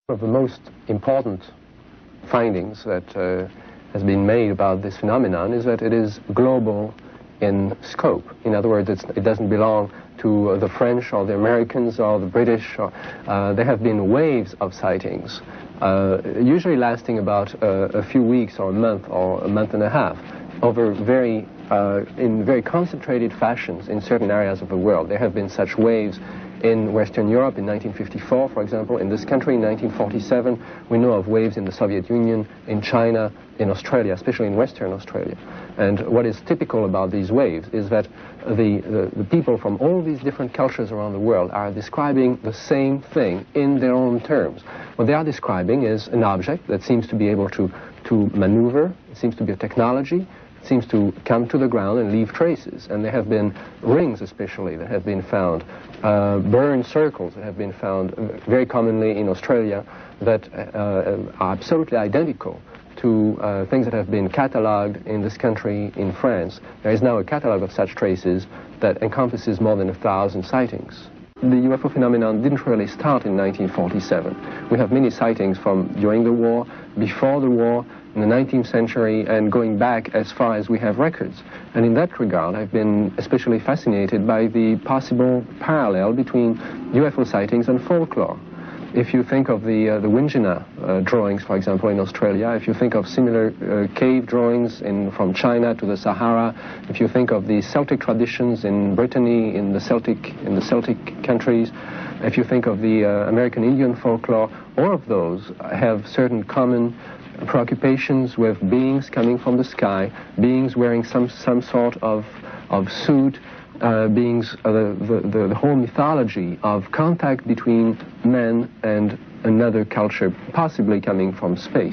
One of the most important findings that has been made about this phenomenon is that it is global in scope. In other words, it doesn't belong to the French or the Americans or the British. There have been waves of sightings, usually lasting about a few weeks or a month and a half, over in very concentrated fashions in certain areas of the world. There have been such waves in Western Europe in 1954, for example. In this country in 1947, we know of waves in the Soviet Union, in China, in Australia, especially in Western Australia. And what is typical about these waves is that the people from all these different cultures around the world are describing the same thing in their own terms. What they are describing is an object that seems to be able to maneuver. It seems to be a technology. Seems to come to the ground and leave traces. And there have been rings, especially, that have been found, burned circles that have been found very commonly in Australia that are absolutely identical to things that have been catalogued in this country, in France. There is now a catalogue of such traces that encompasses more than 1,000 sightings. The UFO phenomenon didn't really start in 1947. We have many sightings from during the war, before the war, in the 19th century, and going back as far as we have records. And in that regard, I've been especially fascinated by the possible parallel between UFO sightings and folklore. If you think of the Wingina drawings, for example, in Australia, if you think of similar cave drawings from China to the Sahara, if you think of the Celtic traditions in Brittany, in the Celtic countries, if you think of the American Indian folklore, all of those have certain common preoccupations with beings coming from the sky, beings wearing some sort of suit, beings, the whole mythology of contact between men and another culture, possibly coming from space.